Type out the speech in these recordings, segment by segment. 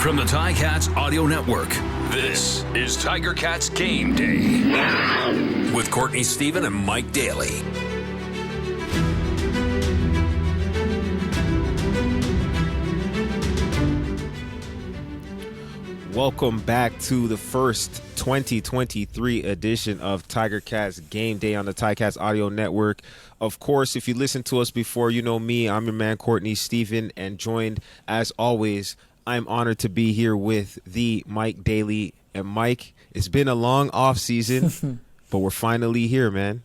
From the Ticats Audio Network, this is Tiger Cats Game Day with Courtney Stephen and Mike Daly. Welcome back to the first 2023 edition of Tiger Cats Game Day on the Ticats Audio Network. Of course, if you listened to us before, you know me. I'm your man, Courtney Stephen, and joined, as always, I'm honored to be here with the Mike Daly. And Mike, it's been a long off season, but we're finally here, man.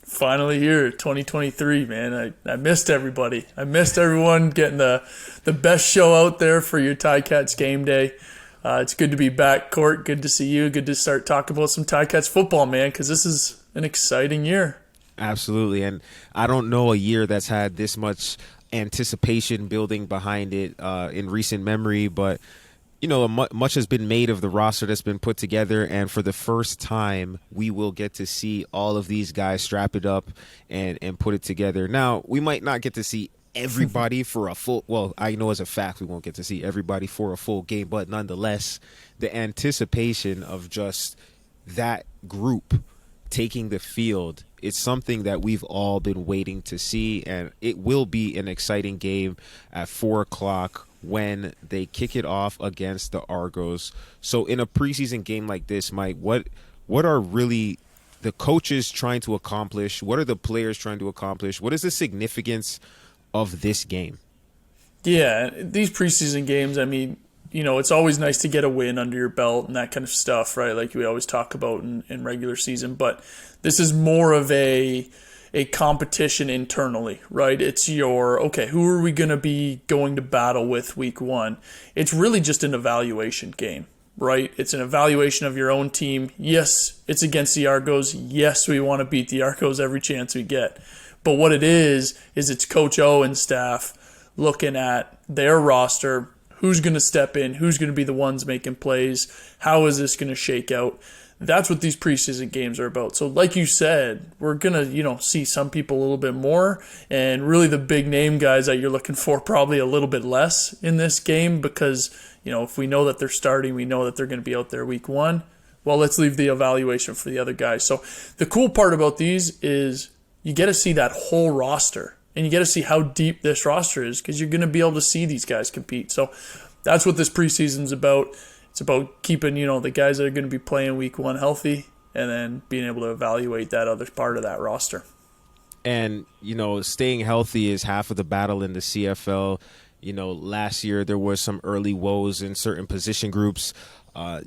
Finally here, 2023, man. I missed everybody. I missed everyone getting the best show out there for your Ticats Game Day. It's good to be back, Court. Good to see you. Good to start talking about some Ticats football, man, because this is an exciting year. Absolutely, and I don't know a year that's had this much anticipation building behind it in recent memory, but you know, much has been made of the roster that's been put together, and for the first time, we will get to see all of these guys strap it up and put it together. Now, we might not get to see everybody for a full, well, I know as a fact we won't get to see everybody for a full game, but nonetheless, the anticipation of just that group taking the field, it's something that we've all been waiting to see, and it will be an exciting game at 4 o'clock when they kick it off against the Argos. So in a preseason game like this, Mike, what are really the coaches trying to accomplish? What are the players trying to accomplish? What is the significance of this game? Yeah, these preseason games, I mean, you know, it's always nice to get a win under your belt and that kind of stuff, right? Like we always talk about in regular season. But this is more of a competition internally, right? It's okay, who are we going to be going to battle with week one? It's really just an evaluation game, right? It's an evaluation of your own team. Yes, it's against the Argos. Yes, we want to beat the Argos every chance we get. But what it is it's Coach O and staff looking at their roster, who's going to step in, who's going to be the ones making plays, how is this going to shake out. That's what these preseason games are about. So like you said, we're going to, see some people a little bit more, and really the big name guys that you're looking for probably a little bit less in this game because, if we know that they're starting, we know that they're going to be out there week one. Well, let's leave the evaluation for the other guys. So the cool part about these is you get to see that whole roster, and you get to see how deep this roster is because you're going to be able to see these guys compete. So that's what this preseason's about. It's about keeping, the guys that are going to be playing week one healthy and then being able to evaluate that other part of that roster. And, staying healthy is half of the battle in the CFL. Last year there was some early woes in certain position groups.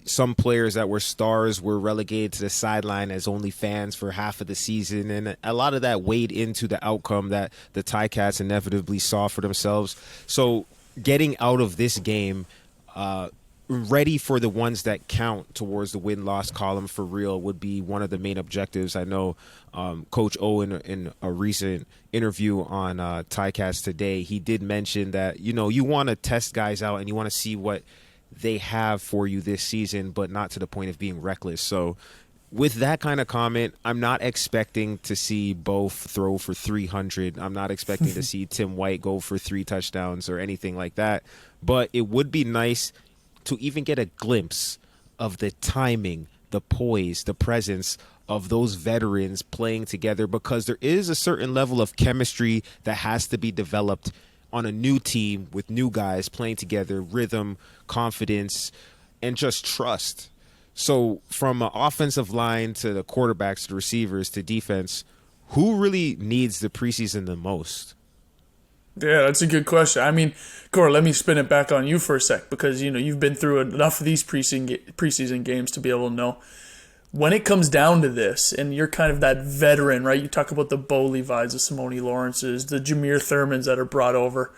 Some players that were stars were relegated to the sideline as only fans for half of the season, and a lot of that weighed into the outcome that the Ticats inevitably saw for themselves. So getting out of this game ready for the ones that count towards the win-loss column for real would be one of the main objectives. I know Coach O in a recent interview on Ticats Today, he did mention that, you want to test guys out and you want to see what they have for you this season, but not to the point of being reckless. So with that kind of comment, I'm not expecting to see both throw for 300. I'm not expecting to see Tim White go for 3 touchdowns or anything like that. But it would be nice to even get a glimpse of the timing, the poise, the presence of those veterans playing together, because there is a certain level of chemistry that has to be developed on a new team with new guys playing together, rhythm, confidence, and just trust. So from an offensive line to the quarterbacks to the receivers to defense, who really needs the preseason the most? Yeah, that's a good question. I mean, Cor, let me spin it back on you for a sec because, you've been through enough of these preseason games to be able to know. When it comes down to this, and you're kind of that veteran, right? You talk about the Bo Levis, the Simone Lawrences, the Jameer Thurmans that are brought over.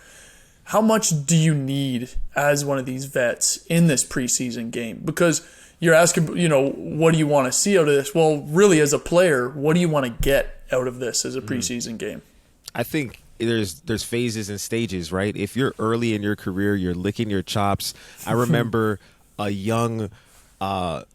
How much do you need as one of these vets in this preseason game? Because you're asking, what do you want to see out of this? Well, really, as a player, what do you want to get out of this as a preseason game? I think there's phases and stages, right? If you're early in your career, you're licking your chops. I remember a young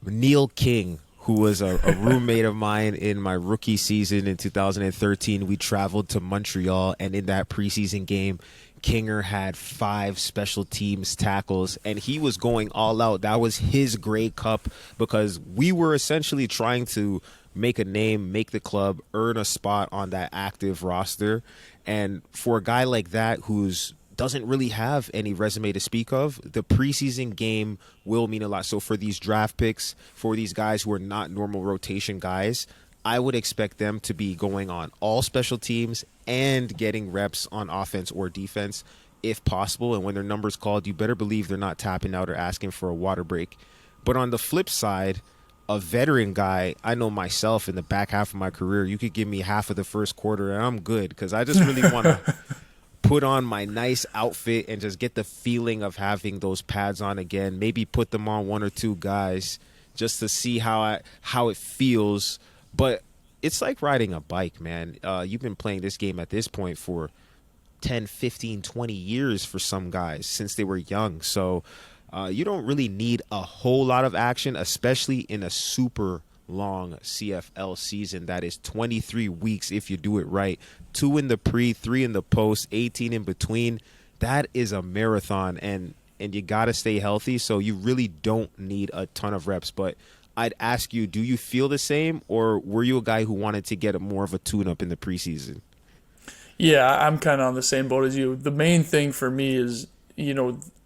Neil King, who was a roommate of mine in my rookie season in 2013. We traveled to Montreal, and in that preseason game, Kinger had 5 special teams tackles, and he was going all out. That was his Grey Cup, because we were essentially trying to make a name, make the club, earn a spot on that active roster. And for a guy like that who's doesn't really have any resume to speak of, the preseason game will mean a lot. So for these draft picks, for these guys who are not normal rotation guys, I would expect them to be going on all special teams and getting reps on offense or defense if possible. And when their number's called, you better believe they're not tapping out or asking for a water break. But on the flip side, a veteran guy, I know myself in the back half of my career, you could give me half of the first quarter and I'm good, because I just really want to put on my nice outfit and just get the feeling of having those pads on again. Maybe put them on 1 or 2 guys just to see how it feels. But it's like riding a bike, man. You've been playing this game at this point for 10, 15, 20 years for some guys since they were young. So you don't really need a whole lot of action, especially in a super long CFL season that is 23 weeks if you do it right. 2 in the pre, 3 in the post, 18 in between. That is a marathon, and you got to stay healthy. So you really don't need a ton of reps. But I'd ask you, do you feel the same, or were you a guy who wanted to get more of a tune-up in the preseason? Yeah, I'm kind of on the same boat as you. The main thing for me is,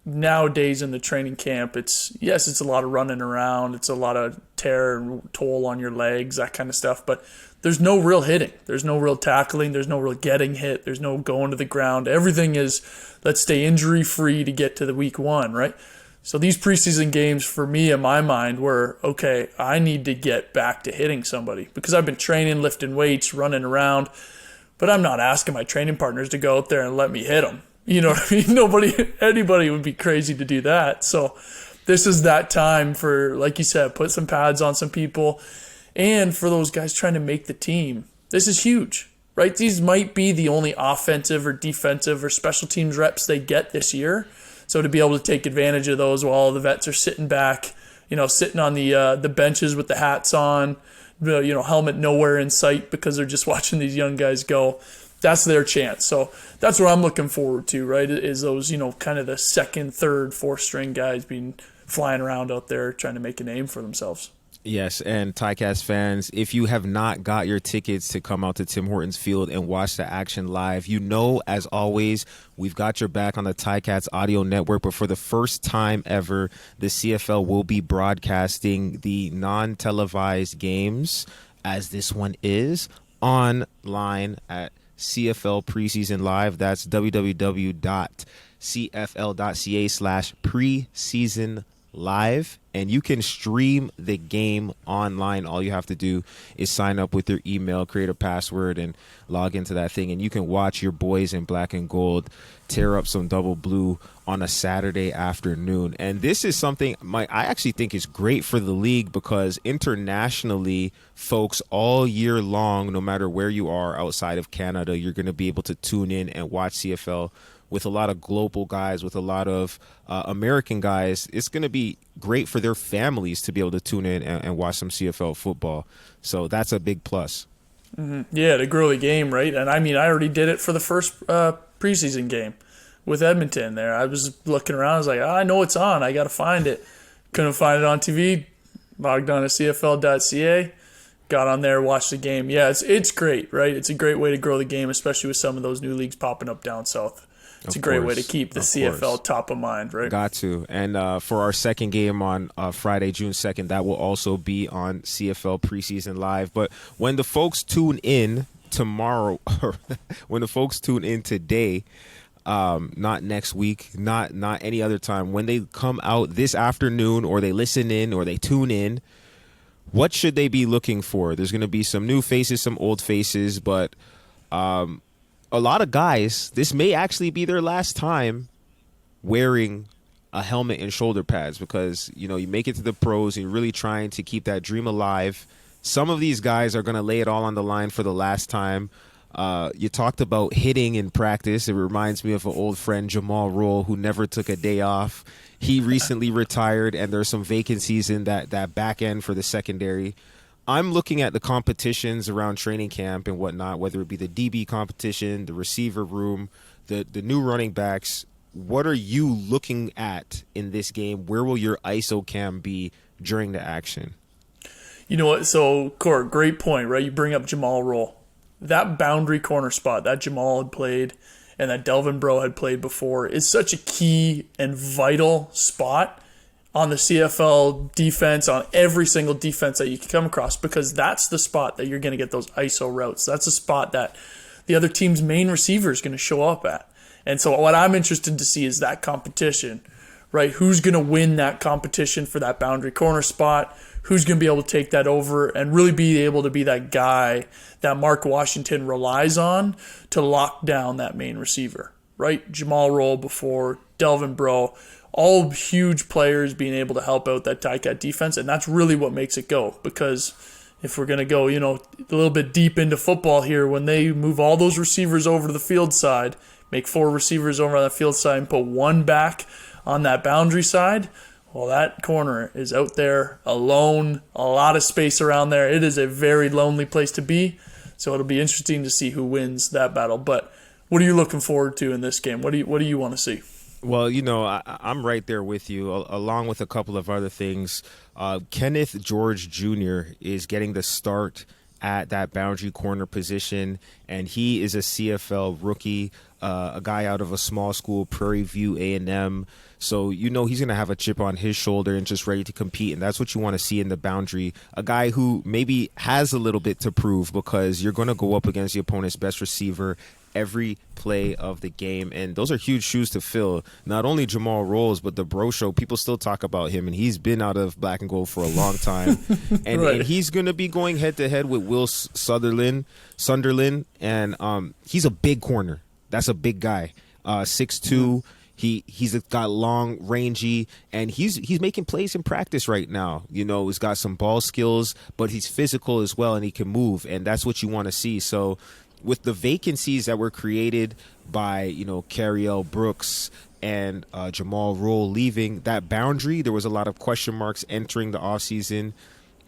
nowadays in the training camp, it's a lot of running around, it's a lot of tear and toll on your legs, that kind of stuff, but there's no real hitting, there's no real tackling, there's no real getting hit, there's no going to the ground. Everything is, let's stay injury free to get to the week 1, right? So these preseason games for me in my mind were, okay, I need to get back to hitting somebody, because I've been training, lifting weights, running around, but I'm not asking my training partners to go out there and let me hit them. You know what I mean? Anybody would be crazy to do that. So this is that time for, like you said, put some pads on some people. And for those guys trying to make the team, this is huge, right? These might be the only offensive or defensive or special teams reps they get this year. So to be able to take advantage of those while all the vets are sitting back, sitting on the benches with the hats on, helmet nowhere in sight because they're just watching these young guys go. That's their chance. So that's what I'm looking forward to, right? Is those, kind of the second, third, fourth string guys being flying around out there trying to make a name for themselves. Yes, and Ticats fans, if you have not got your tickets to come out to Tim Hortons Field and watch the action live, as always, we've got your back on the Ticats audio network. But for the first time ever, the CFL will be broadcasting the non-televised games, as this one is, online at CFL Preseason Live. That's www.cfl.ca/preseason live, and you can stream the game online. All you have to do is sign up with your email, create a password, and log into that thing, and you can watch your boys in black and gold tear up some double blue on a Saturday afternoon. And this is something I actually think is great for the league, because internationally, folks, all year long, no matter where you are outside of Canada, you're going to be able to tune in and watch CFL with a lot of global guys, with a lot of American guys. It's going to be great for their families to be able to tune in and watch some CFL football. So that's a big plus. Mm-hmm. Yeah, to grow the game, right? And I already did it for the first preseason game with Edmonton there. I was looking around. I was like, I know it's on. I got to find it. Couldn't find it on TV. Logged on to CFL.ca. Got on there, watched the game. Yeah, it's great, right? It's a great way to grow the game, especially with some of those new leagues popping up down south. It's a great way to keep the CFL top of mind, right? Got to. And for our second game on Friday, June 2nd, that will also be on CFL Preseason Live. But when the folks tune in tomorrow, or when the folks tune in today, not next week, not any other time, when they come out this afternoon, or they listen in, or they tune in, what should they be looking for? There's going to be some new faces, some old faces, but a lot of guys, this may actually be their last time wearing a helmet and shoulder pads, because, you make it to the pros and you're really trying to keep that dream alive. Some of these guys are going to lay it all on the line for the last time. You talked about hitting in practice. It reminds me of an old friend, Jamal Roll, who never took a day off. He recently retired, and there's some vacancies in that back end for the secondary. I'm looking at the competitions around training camp and whatnot, whether it be the DB competition, the receiver room, the new running backs, what are you looking at in this game? Where will your ISO cam be during the action? You know what? So, Court, great point, right? You bring up Jamal Roll. That boundary corner spot that Jamal had played and that Delvin Breaux had played before is such a key and vital spot on the CFL defense, on every single defense that you can come across, because that's the spot that you're going to get those ISO routes. That's the spot that the other team's main receiver is going to show up at. And so what I'm interested to see is that competition, right? Who's going to win that competition for that boundary corner spot? Who's going to be able to take that over and really be able to be that guy that Mark Washington relies on to lock down that main receiver, right? Jamal Roll before, Delvin Breaux, all huge players being able to help out that Ticat defense, and that's really what makes it go. Because if we're going to go, a little bit deep into football here, when they move all those receivers over to the field side, make 4 receivers over on the field side and put 1 back on that boundary side, well, that corner is out there alone, a lot of space around there. It is a very lonely place to be, so it'll be interesting to see who wins that battle. But what are you looking forward to in this game? What do you want to see? Well, I'm right there with you, along with a couple of other things. Kenneth George Jr. is getting the start at that boundary corner position, and he is a CFL rookie, a guy out of a small school, Prairie View A&M. So he's going to have a chip on his shoulder and just ready to compete, and that's what you want to see in the boundary. A guy who maybe has a little bit to prove, because you're going to go up against the opponent's best receiver every play of the game, and those are huge shoes to fill. Not only Jamal Rolls, but the Bro Show, people still talk about him, and he's been out of black and gold for a long time. And, right. and he's going to be going head-to-head with Will Sunderland, and he's a big corner. That's a big guy, 6'2". He's got long, rangy, and he's making plays in practice right now. He's got some ball skills, but he's physical as well, and he can move, and that's what you want to see. So with the vacancies that were created by, Cariel Brooks and Jamal Roll leaving that boundary, there was a lot of question marks entering the offseason.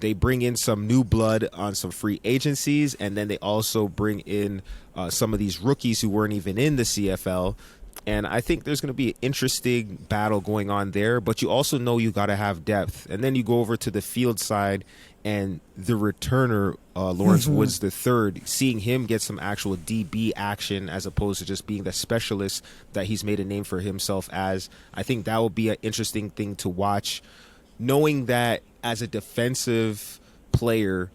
They bring in some new blood on some free agencies, and then they also bring in some of these rookies who weren't even in the CFL. And I think there's going to be an interesting battle going on there, but you also know you got to have depth. And then you go over to the field side, and the returner, Lawrence Woods III, seeing him get some actual DB action as opposed to just being the specialist that he's made a name for himself as. I think that will be an interesting thing to watch, knowing that as a defensive player,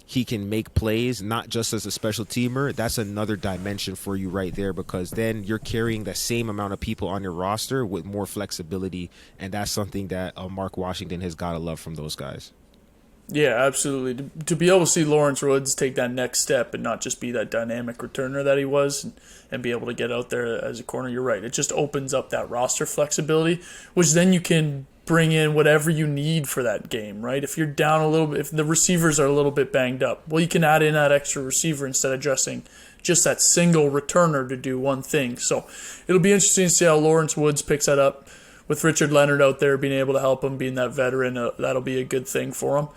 he can make plays, not just as a special teamer. That's another dimension for you right there, because then you're carrying the same amount of people on your roster with more flexibility, and that's something that Mark Washington has got to love from those guys. Yeah, absolutely. To be able to see Lawrence Woods take that next step and not just be that dynamic returner that he was, and be able to get out there as a corner, you're right. It just opens up that roster flexibility, which then you can bring in whatever you need for that game, right? If you're down a little bit, if the receivers are a little bit banged up, well, you can add in that extra receiver instead of addressing just that single returner to do one thing. So it'll be interesting to see how Lawrence Woods picks that up with Richard Leonard out there being able to help him, being that veteran. That'll be a good thing for him.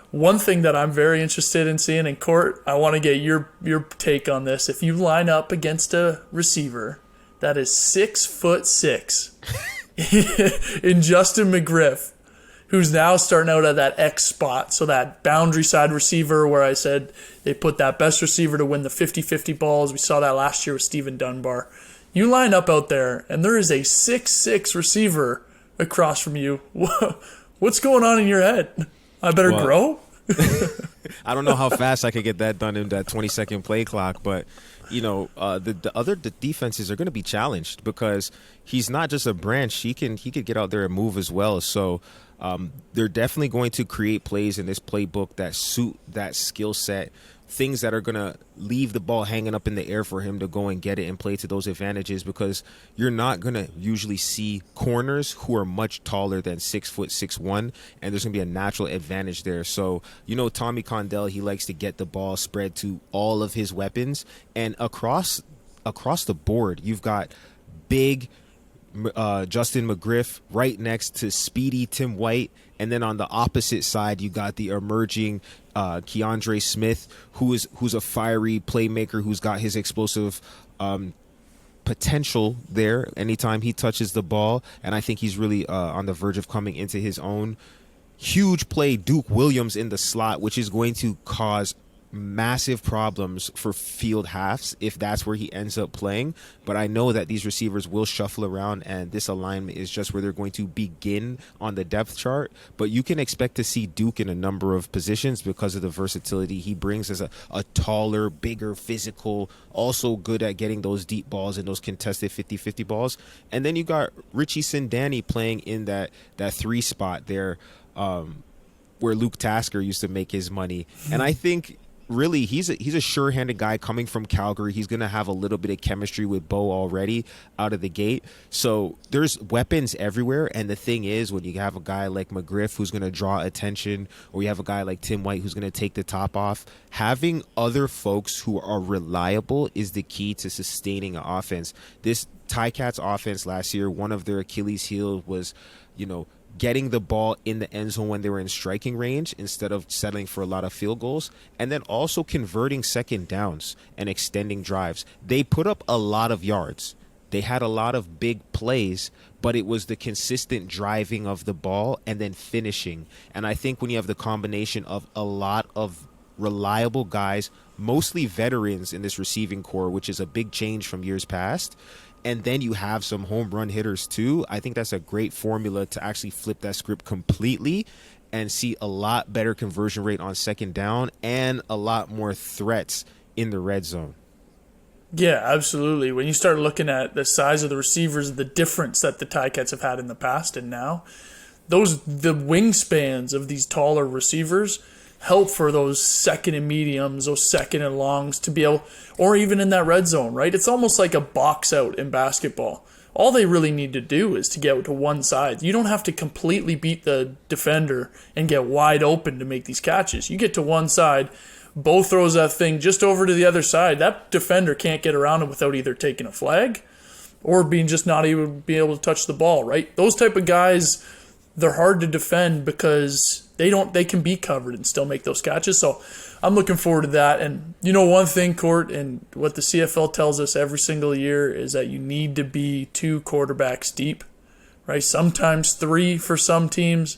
One thing that I'm very interested in seeing in court, I want to get your take on this. If you line up against a receiver that is 6'6", in Justin McGriff, who's now starting out at that X spot, so that boundary side receiver where I said they put that best receiver to win the 50-50 balls. We saw that last year with Stephen Dunbar. You line up out there, and there is a 6'6" receiver across from you. What's going on in your head? I better grow? I don't know how fast I could get that done in that 20-second play clock, but the defenses are going to be challenged because he's not just a branch. He could get out there and move as well. So they're definitely going to create plays in this playbook that suit that skill set, things that are going to leave the ball hanging up in the air for him to go and get it and play to those advantages, because you're not going to usually see corners who are much taller than 6'1", and there's going to be a natural advantage there. So, Tommy Condell, he likes to get the ball spread to all of his weapons, and across the board, you've got big Justin McGriff right next to speedy Tim White, and then on the opposite side you got the emerging Keandre Smith, who's a fiery playmaker, who's got his explosive potential there anytime he touches the ball, and I think he's really on the verge of coming into his own. Huge play, Duke Williams in the slot, which is going to cause massive problems for field halves if that's where he ends up playing. But I know that these receivers will shuffle around, and this alignment is just where they're going to begin on the depth chart. But you can expect to see Duke in a number of positions because of the versatility he brings as a taller, bigger, physical, also good at getting those deep balls and those contested 50-50 balls. And then you got Richie Sindani playing in that 3 spot there, where Luke Tasker used to make his money. And I think really he's a sure-handed guy coming from Calgary. He's going to have a little bit of chemistry with Bo already out of the gate. So there's weapons everywhere. And the thing is, when you have a guy like McGriff who's going to draw attention, or you have a guy like Tim White who's going to take the top off, having other folks who are reliable is the key to sustaining an offense. This Ticats offense last year, one of their Achilles heel was, getting the ball in the end zone when they were in striking range instead of settling for a lot of field goals, and then also converting second downs and extending drives. They put up a lot of yards. They had a lot of big plays, but it was the consistent driving of the ball and then finishing. And I think when you have the combination of a lot of reliable guys, mostly veterans in this receiving core, which is a big change from years past, and then you have some home run hitters too, I think that's a great formula to actually flip that script completely and see a lot better conversion rate on second down and a lot more threats in the red zone. Yeah, absolutely. When you start looking at the size of the receivers, the difference that the Ticats have had in the past and now, the wingspans of these taller receivers help for those second and mediums, those second and longs to be able, or even in that red zone, right? It's almost like a box out in basketball. All they really need to do is to get to one side. You don't have to completely beat the defender and get wide open to make these catches. You get to one side, Bo throws that thing just over to the other side. That defender can't get around it without either taking a flag or being just not even being able to touch the ball, right? Those type of guys, they're hard to defend because they can be covered and still make those catches. So I'm looking forward to that. And one thing, Court, and what the CFL tells us every single year is that you need to be 2 quarterbacks deep, right? Sometimes 3 for some teams.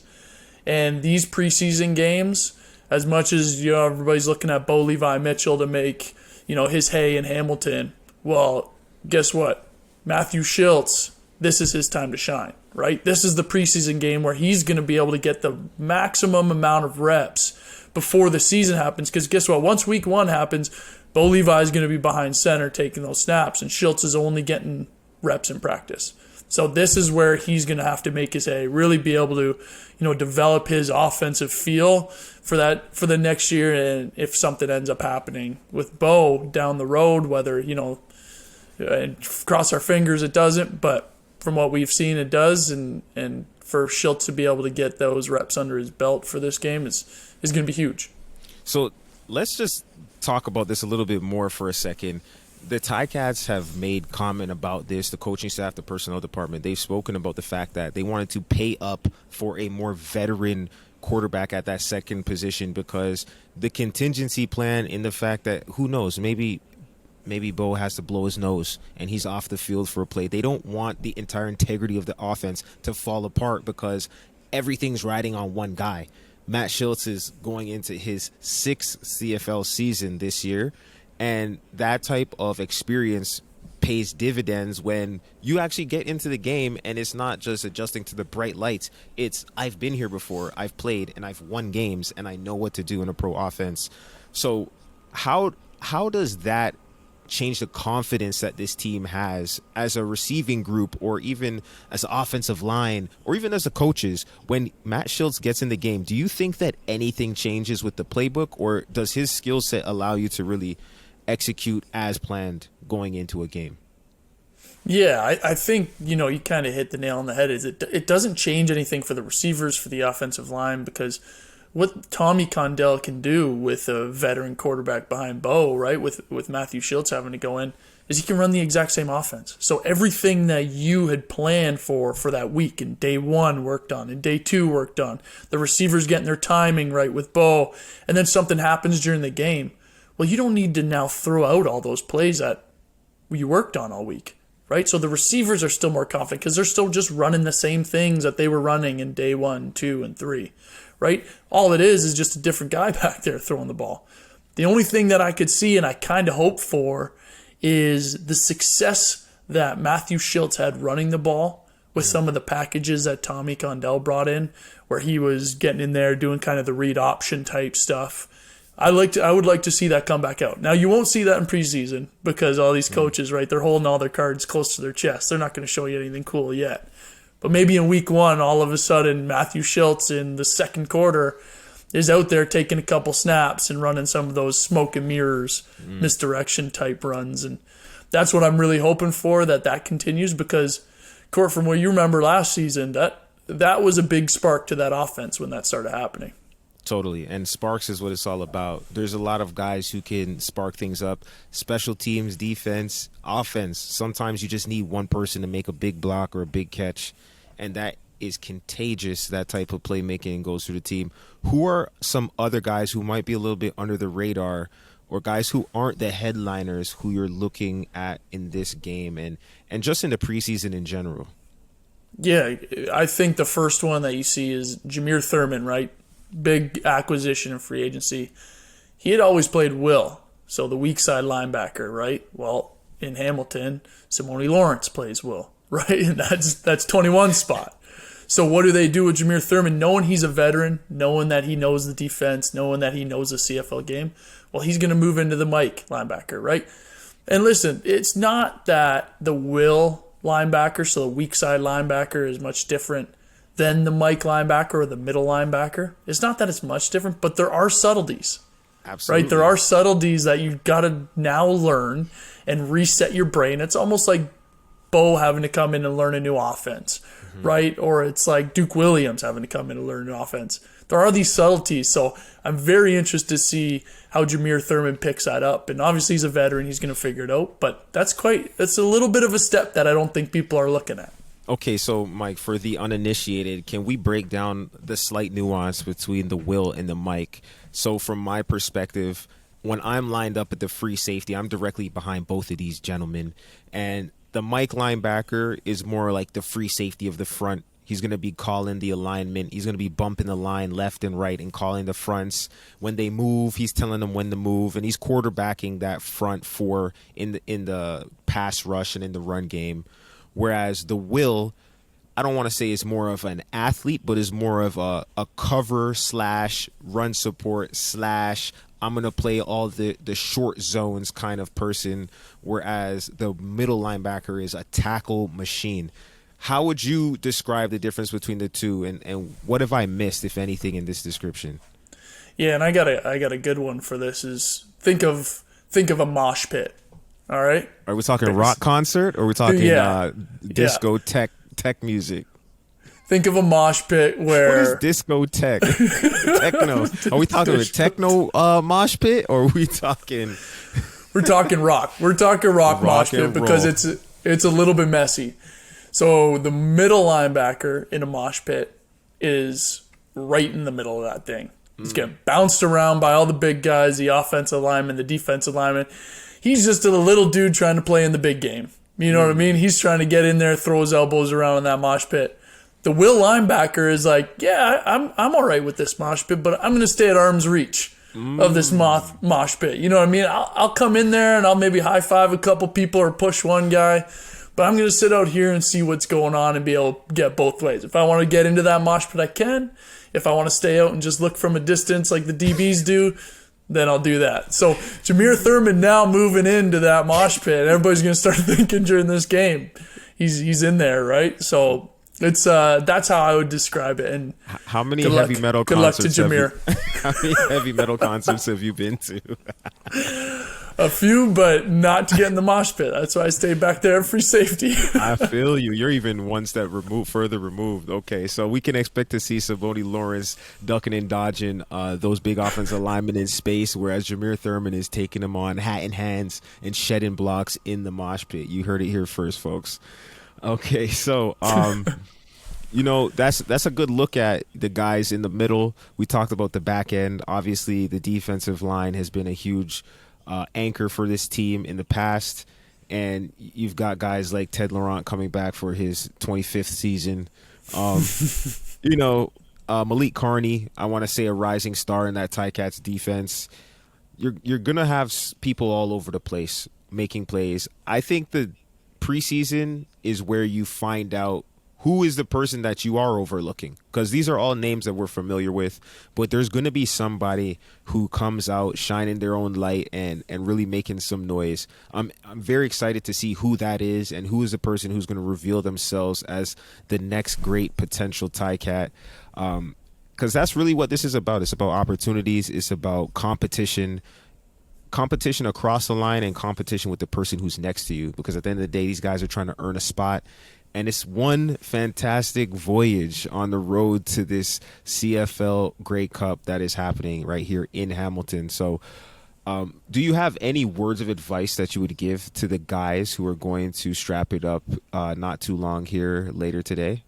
And these preseason games, as much as everybody's looking at Bo Levi Mitchell to make his hay in Hamilton, well, guess what? Matthew Schiltz, this is his time to shine, right? This is the preseason game where he's going to be able to get the maximum amount of reps before the season happens. Because guess what? Once week 1 happens, Bo Levi is going to be behind center taking those snaps, and Schiltz is only getting reps in practice. So this is where he's going to have to make his hay, really be able to, develop his offensive feel for the next year. And if something ends up happening with Bo down the road, whether, and cross our fingers it doesn't, but from what we've seen it does, and for Schiltz to be able to get those reps under his belt for this game is going to be huge. So let's just talk about this a little bit more for a second. The Ticats have made comment about this, the coaching staff, the personnel department. They've spoken about the fact that they wanted to pay up for a more veteran quarterback at that second position because the contingency plan in the fact that, who knows, maybe Bo has to blow his nose and he's off the field for a play. They don't want the entire integrity of the offense to fall apart because everything's riding on one guy. Matt Schiltz is going into his 6th CFL season this year, and that type of experience pays dividends when you actually get into the game and it's not just adjusting to the bright lights. It's, I've been here before, I've played, and I've won games, and I know what to do in a pro offense. So how does that change the confidence that this team has as a receiving group, or even as an offensive line, or even as the coaches when Matt Schiltz gets in the game? Do you think that anything changes with the playbook, or does his skill set allow you to really execute as planned going into a game? Yeah, I think, you kind of hit the nail on the head. It doesn't change anything for the receivers, for the offensive line, because what Tommy Condell can do with a veteran quarterback behind Bo, right, with Matthew Schiltz having to go in, is he can run the exact same offense. So everything that you had planned for that week, and day 1 worked on, and day 2 worked on, the receivers getting their timing right with Bo, and then something happens during the game. Well, you don't need to now throw out all those plays that you worked on all week, right? So the receivers are still more confident because they're still just running the same things that they were running in day 1, 2, and 3, right? All it is just a different guy back there throwing the ball. The only thing that I could see and I kind of hope for is the success that Matthew Schiltz had running the ball with some of the packages that Tommy Condell brought in, where he was getting in there doing kind of the read option type stuff. I would like to see that come back out. Now, you won't see that in preseason because all these coaches, right, they're holding all their cards close to their chest. They're not going to show you anything cool yet. But maybe in week 1, all of a sudden, Matthew Schiltz in the second quarter is out there taking a couple snaps and running some of those smoke and mirrors, misdirection type runs. And that's what I'm really hoping for, that continues, because, Court, from what you remember last season, that was a big spark to that offense when that started happening. Totally. And sparks is what it's all about. There's a lot of guys who can spark things up. Special teams, defense, offense. Sometimes you just need one person to make a big block or a big catch, and that is contagious. That type of playmaking goes through the team. Who are some other guys who might be a little bit under the radar, or guys who aren't the headliners who you're looking at in this game and just in the preseason in general? Yeah, I think the first one that you see is Jameer Thurman, right? Big acquisition in free agency. He had always played Will, so the weak side linebacker, right? Well, in Hamilton, Simone Lawrence plays Will, right? And that's 21 spot. So what do they do with Jameer Thurman? Knowing he's a veteran, knowing that he knows the defense, knowing that he knows the CFL game, well, he's going to move into the Mike linebacker, right? And listen, it's not that the Will linebacker, so the weak side linebacker, is much different than the Mike linebacker or the middle linebacker. It's not that it's much different, but there are subtleties. Absolutely. Right? There are subtleties that you've got to now learn and reset your brain. It's almost like Bo having to come in and learn a new offense, right? Or it's like Duke Williams having to come in and learn an offense. There are these subtleties, so I'm very interested to see how Jameer Thurman picks that up. And obviously he's a veteran, he's going to figure it out, but that's a little bit of a step that I don't think people are looking at. Okay, so Mike, for the uninitiated, can we break down the slight nuance between the Will and the Mike? So from my perspective, when I'm lined up at the free safety, I'm directly behind both of these gentlemen. And the Mike linebacker is more like the free safety of the front. He's going to be calling the alignment. He's going to be bumping the line left and right and calling the fronts. When they move, he's telling them when to move, and he's quarterbacking that front four in the pass rush and in the run game. Whereas the Will, I don't want to say is more of an athlete, but is more of a cover / run support / I'm going to play all the short zones kind of person, whereas the middle linebacker is a tackle machine. How would you describe the difference between the two, and what have I missed, if anything, in this description? Yeah, and I got a good one for this. Is think of a mosh pit. All right. Are we talking rock concert, or are we talking disco tech music? Think of a mosh pit where... What is disco tech? Techno. Are we talking a techno mosh pit, or are we talking... We're talking rock. We're talking rock mosh pit because it's a little bit messy. So the middle linebacker in a mosh pit is right in the middle of that thing. He's getting bounced around by all the big guys, the offensive lineman, the defensive lineman. He's just a little dude trying to play in the big game. You know what I mean? He's trying to get in there, throw his elbows around in that mosh pit. The Will linebacker is like, yeah, I'm all right with this mosh pit, but I'm going to stay at arm's reach of this mosh pit. You know what I mean? I'll come in there and I'll maybe high five a couple people or push one guy, but I'm going to sit out here and see what's going on and be able to get both ways. If I want to get into that mosh pit, I can. If I want to stay out and just look from a distance like the DBs do, then I'll do that. So Jameer Thurman now moving into that mosh pit. Everybody's going to start thinking during this game he's in there, right? So it's that's how I would describe it. And how many heavy metal concerts? Good luck to Jameer. How many heavy metal concerts have you been to? A few, but not to get in the mosh pit. That's why I stay back there at free safety. I feel you. You're even one step further removed. Okay, so we can expect to see Simone Lawrence ducking and dodging those big offensive linemen in space, whereas Jameer Thurman is taking them on hat in hands and shedding blocks in the mosh pit. You heard it here first, folks. Okay, so that's a good look at the guys in the middle. We talked about the back end. Obviously, the defensive line has been a huge anchor for this team in the past, and you've got guys like Ted Laurent coming back for his 25th season. Malik Carney, I want to say a rising star in that Ticats defense. You're gonna have people all over the place making plays. I think the preseason is where you find out who is the person that you are overlooking, because these are all names that we're familiar with, but there's going to be somebody who comes out shining their own light and really making some noise. I'm very excited to see who that is and who is the person who's going to reveal themselves as the next great potential Ticat, because that's really what this is about. It's about opportunities. It's about competition across the line and competition with the person who's next to you, because at the end of the day, these guys are trying to earn a spot. And it's one fantastic voyage on the road to this CFL Grey Cup that is happening right here in Hamilton. So do you have any words of advice that you would give to the guys who are going to strap it up not too long here later today?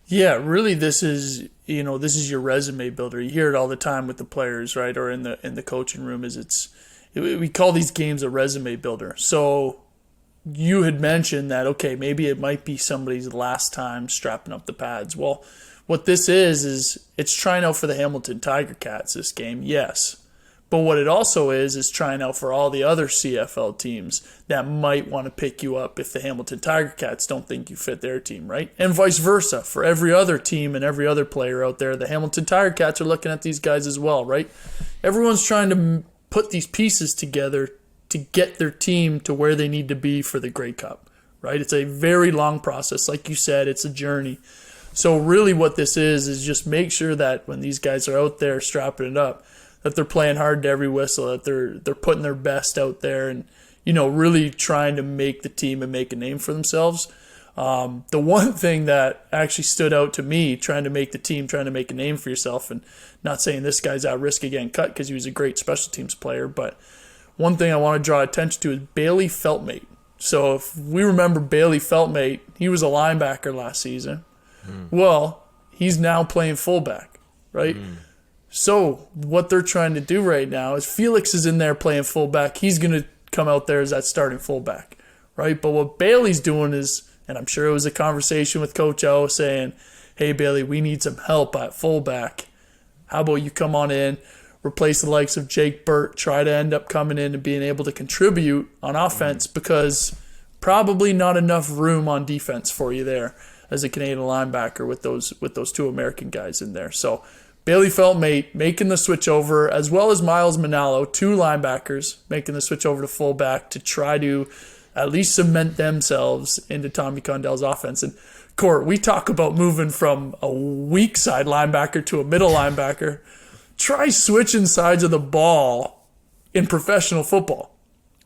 Yeah, really, this is your resume builder. You hear it all the time with the players, right? Or in the coaching room, we call these games a resume builder. So you had mentioned that, okay, maybe it might be somebody's last time strapping up the pads. Well, what this is it's trying out for the Hamilton Tiger Cats this game, yes. But what it also is trying out for all the other CFL teams that might want to pick you up if the Hamilton Tiger Cats don't think you fit their team, right? And vice versa. For every other team and every other player out there, the Hamilton Tiger Cats are looking at these guys as well, right? Everyone's trying to put these pieces together to get their team to where they need to be for the Grey Cup, right? It's a very long process. Like you said, it's a journey. So really what this is just make sure that when these guys are out there strapping it up, that they're playing hard to every whistle, that they're putting their best out there and, really trying to make the team and make a name for themselves. The one thing that actually stood out to me, trying to make the team, trying to make a name for yourself, and not saying this guy's at risk of getting cut because he was a great special teams player, but one thing I want to draw attention to is Bailey Feltmate. So if we remember Bailey Feltmate, he was a linebacker last season. Well, he's now playing fullback, right? So what they're trying to do right now is Felix is in there playing fullback. He's going to come out there as that starting fullback, right? But what Bailey's doing is, and I'm sure it was a conversation with Coach O saying, hey, Bailey, we need some help at fullback. How about you come on in, replace the likes of Jake Burt, try to end up coming in and being able to contribute on offense, because probably not enough room on defense for you there as a Canadian linebacker with those two American guys in there. So Bailey Feltmate making the switch over, as well as Miles Manalo, two linebackers making the switch over to fullback to try to at least cement themselves into Tommy Condell's offense. And Court, we talk about moving from a weak side linebacker to a middle linebacker. Try switching sides of the ball in professional football.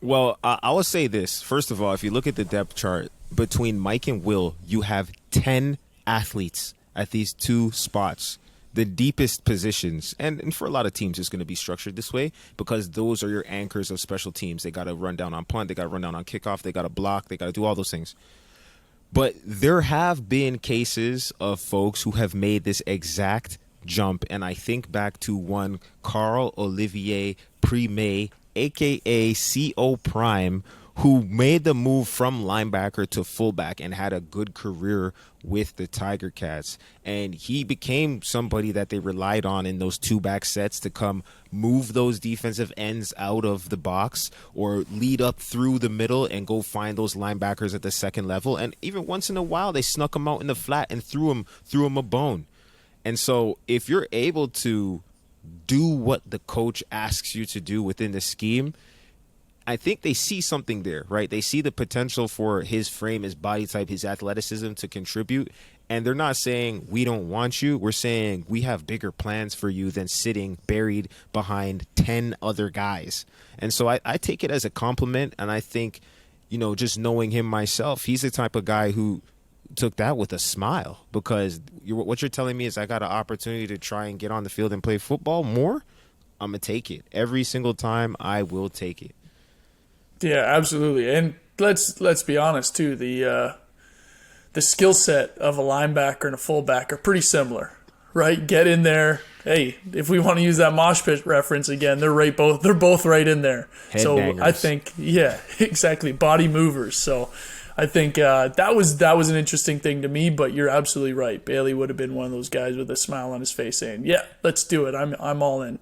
Well, I will say this. First of all, if you look at the depth chart, between Mike and Will, you have 10 athletes at these two spots, the deepest positions. And for a lot of teams, it's going to be structured this way because those are your anchors of special teams. They got to run down on punt. They got to run down on kickoff. They got to block. They got to do all those things. But there have been cases of folks who have made this exact jump, and I think back to one Carl Olivier Prime, a.k.a. CO Prime, who made the move from linebacker to fullback and had a good career with the Tiger Cats. And he became somebody that they relied on in those two-back sets to come move those defensive ends out of the box or lead up through the middle and go find those linebackers at the second level. And even once in a while, they snuck him out in the flat and threw him a bone. And so if you're able to do what the coach asks you to do within the scheme, I think they see something there, right? They see the potential for his frame, his body type, his athleticism to contribute. And they're not saying, we don't want you. We're saying we have bigger plans for you than sitting buried behind 10 other guys. And so I take it as a compliment. And I think, just knowing him myself, he's the type of guy who took that with a smile, because what you're telling me is I got an opportunity to try and get on the field and play football more. I'm going to take it. Every single time I will take it. Yeah, absolutely. And let's be honest too, the skill set of a linebacker and a fullback are pretty similar, right? Get in there. Hey, if we want to use that mosh pit reference again, they're both right in there. So I think, yeah, exactly, body movers. So I think that was an interesting thing to me. But you're absolutely right. Bailey would have been one of those guys with a smile on his face saying, "Yeah, let's do it. I'm all in."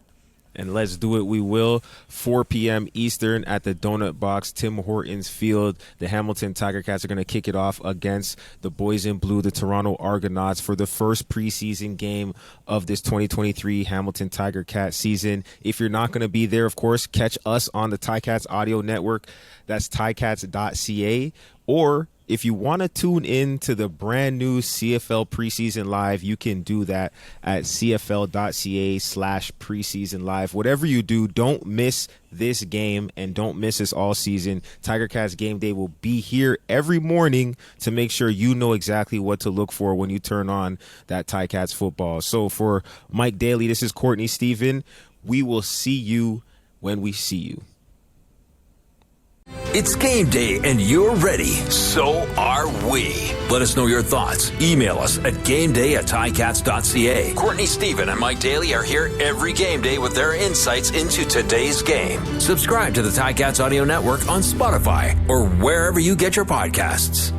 And let's do it. We will. 4 p.m. Eastern at the Donut Box, Tim Hortons Field. The Hamilton Tiger Cats are going to kick it off against the boys in blue, the Toronto Argonauts, for the first preseason game of this 2023 Hamilton Tiger Cat season. If you're not going to be there, of course, catch us on the Ticats audio network. That's ticats.ca. Or if you want to tune in to the brand new CFL preseason live, you can do that at cfl.ca/preseason live. Whatever you do, don't miss this game and don't miss us all season. Tiger Cats Game Day will be here every morning to make sure you know exactly what to look for when you turn on that Ticats football. So for Mike Daly, this is Courtney Stephen. We will see you when we see you. It's game day and you're ready. So are we. Let us know your thoughts. Email us at gameday@ticats.ca. Courtney Stephen and Mike Daly are here every game day with their insights into today's game. Subscribe to the Ticats Audio Network on Spotify or wherever you get your podcasts.